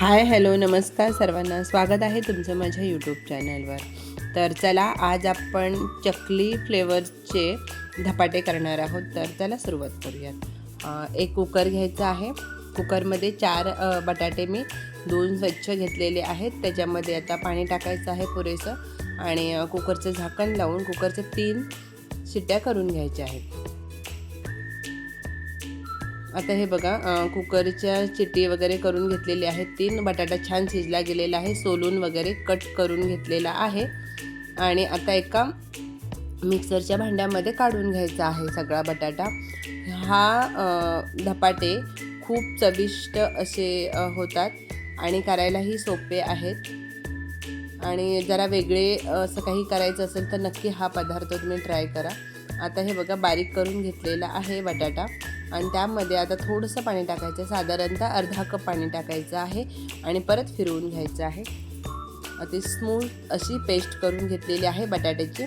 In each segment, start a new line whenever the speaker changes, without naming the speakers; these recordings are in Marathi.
हाय हॅलो नमस्कार सर्वांना, स्वागत आहे तुमचं माझ्या यूट्यूब चॅनलवर. तर चला, आज आपण चकली फ्लेवरचे धपाटे करणार आहोत. तर चला सुरुवात करूयात. एक कुकर घ्यायचा आहे. कुकरमध्ये 4 बटाटे मी धुवून स्वच्छ घेतलेले आहेत. त्याच्यामध्ये आता पाणी टाकायचं आहे पुरेसं आणि कुकरचं झाकण लावून कुकरचे 3 शिट्ट्या करून घ्यायच्या आहेत. आता हे बघा, कुकरच्या शिट्टी वगैरे करून घेतलेली आहे. 3 बटाटा छान शिजला गेलेला आहे, सोलून वगैरे कट करून घेतलेला आहे. आणि आता एका मिक्सरच्या भांड्यामध्ये काढून घ्यायचा आहे सगळा बटाटा. धपाटे खूप चविष्ट असे होतात आणि करायलाही सोपे आहेत. आणि जरा वेगळे असं काही करायचं असेल तर नक्की हा पदार्थ तुम्ही ट्राय करा. आता हे बघा, बारीक करून घेतलेला आहे बटाटा आणि त्यामध्ये आता थोडंसं पाणी टाकायचं आहे. साधारणतः अर्धा कप पाणी टाकायचं आहे आणि परत फिरवून घ्यायचं आहे. अति स्मूथ अशी पेस्ट करून घेतलेली आहे बटाट्याची.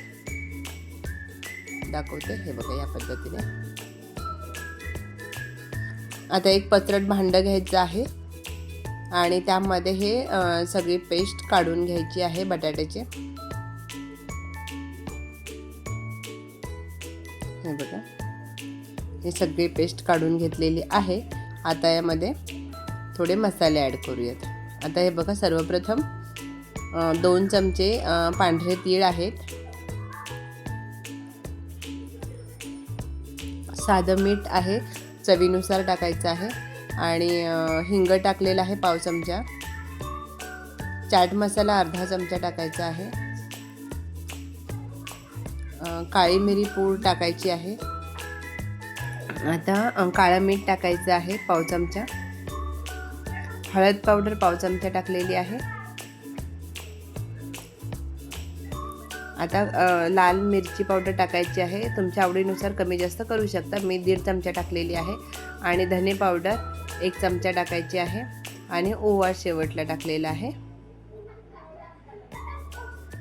दाखवते, हे बघा या पद्धतीने. आता एक पत्रट भांडं घ्यायचं आहे आणि त्यामध्ये हे सगळी पेस्ट काढून घ्यायची आहे बटाट्याची. हे बघा, हे सगळी पेस्ट काढून घेतलेली आहे. आता यामध्ये थोडे मसाले ॲड करूयात. आता हे बघा, सर्वप्रथम 2 चमचे पांढरे तीळ आहेत. साधं मीठ आहे, चवीनुसार टाकायचं आहे. आणि हिंग टाकलेला आहे पाव चमचा. चाट मसाला अर्धा चमचा टाकायचा आहे. काळी मिरी पूड टाकायची आहे. आता काळं मीठ टाकायचं आहे पाव चमचा. हळद पावडर पाव चमचा टाकलेली आहे. आता लाल मिरची पावडर टाकायची आहे. तुमच्या आवडीनुसार कमी जास्त करू शकता. मी 1.5 चमचा टाकलेली आहे. आणि धने पावडर 1 चमचा टाकायची आहे. आणि ओवा शेवटला टाकलेला आहे.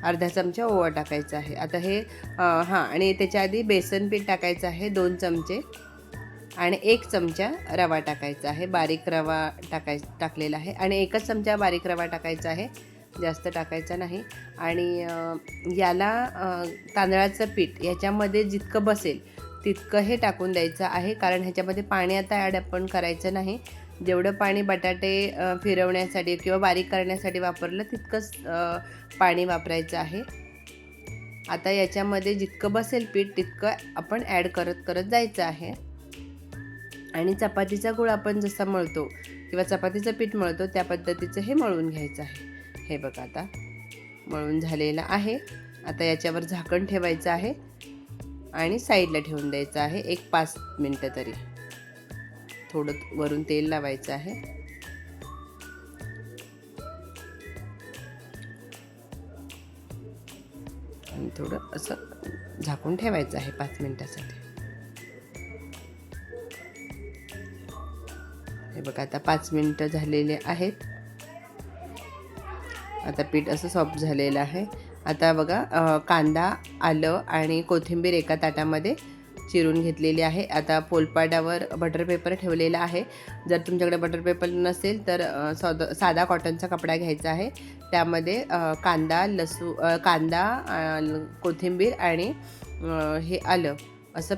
अर्धा चमचा ओवा टाकायचा आहे. आता हे आणि त्याच्या आधी बेसन पीठ टाकायचं आहे 2 चमचे. आणि 1 चमचा रवा टाकायचा आहे. बारीक रवा टाकलेला आहे. आणि 1च चमचा बारीक रवा टाकायचा आहे, जास्त टाकायचा नाही. आणि याला तांदळाचं पीठ याच्यामध्ये जितकं बसेल तितकं हे टाकून द्यायचं आहे. कारण ह्याच्यामध्ये पाणी आता ॲड आपण करायचं नाही. जेवढं पाणी बटाटे फिरवण्यासाठी किंवा बारीक करण्यासाठी वापरलं तितकंच पाणी वापरायचं आहे. आता याच्यामध्ये जितकं बसेल पीठ तितकं आपण ॲड करत जायचं आहे. आणि चपातीचा गूळ आपण जसा मळतो किंवा चपातीचं पीठ मळतो त्या पद्धतीचं हे मळून घ्यायचं आहे. हे बघा, आता मळून झालेलं आहे. आता याच्यावर झाकण ठेवायचं आहे आणि साईडला ठेवून द्यायचं आहे 1-5 मिनटं तरी. थोडं वरून तेल लावायचं आहे. आणि थोडं असं झाकून ठेवायचं आहे 5 मिनटासाठी. हे बघा, आता 5 मिनटं झालेले आहेत. आता पीठ असं सॉफ्ट झालेलं आहे. आता बघा, कांदा, आलं आणि कोथिंबीर एका ताटामध्ये चिरून घेतलेली आहे. आता पोलपाटावर बटर पेपर ठेवलेला आहे. जर तुमच्याकडे बटर पेपर नसेल तर साधा कॉटनचा कपडा घ्यायचा आहे. त्यामध्ये कांदा, कोथिंबीर आणि हे आलं असं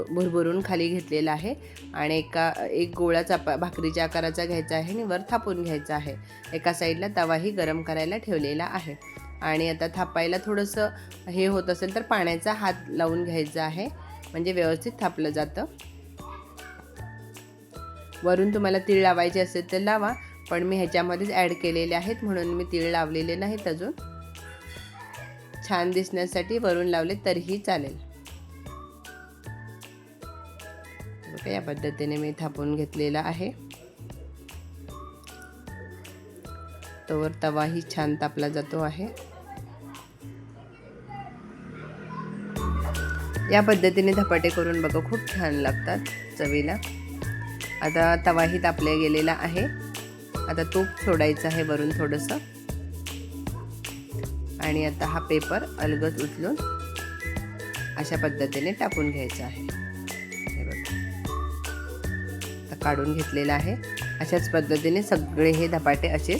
भुरभुरून खाली घेतलेलं आहे. आणि एक गोळा भाकरीच्या आकाराचा घ्यायचा आहे आणि वर थापून घ्यायचा आहे. एका साईडला तवाही गरम करायला ठेवलेला आहे. आणि आता थापायला थोडंसं हे होत असेल तर पाण्याचा हात लावून घ्यायचा आहे, म्हणजे व्यवस्थित थापलं जातं. वरून तुम्हाला तीळ लावायचे असेल तर लावा, पण मी ह्याच्यामध्येच ॲड केलेले आहेत म्हणून मी तीळ लावलेले नाहीत अजून. छान दिसण्यासाठी वरून लावले तरीही चालेल. बघा, या पद्धतीने मी थापून घेतलेला आहे. तोवर तवाही छान तापला जातो आहे. या पद्धतीने धपाटे करून बघा, खूप छान लागतात चवीला. आता तवाही तापला गेलेला आहे. आता तूप सोडायचं आहे वरून थोडंसं. आणि आता हा पेपर अलगद उचलून अशा पद्धतीने टाकून घ्यायचा आहे. हे बघा, आता काढून घेतलेला आहे. अशाच पद्धतीने सगळे हे धपाटे असे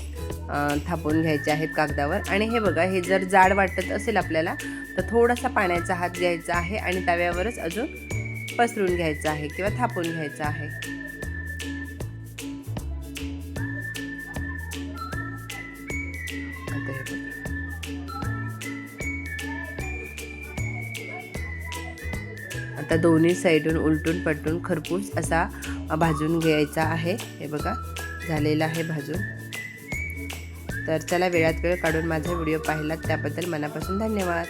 थापून घ्यायचे आहेत कागदावर. आणि हे बघा, हे जर जाड वाटत असेल आपल्याला तर थोडासा पाण्याचा हात घ्यायचा आहे आणि तव्यावरच अजून पसरून घ्यायचं आहे किंवा थापून घ्यायचं आहे. आता हे बघा, आता दोन्ही साईडून उलटून पलटून खरपूस असा भाजून घ्यायचा आहे. हे बघा, झालेला आहे भाजून. तर चला, वेळात वेळ काढून माझा व्हिडिओ पाहिलात त्याबद्दल मनापासून धन्यवाद.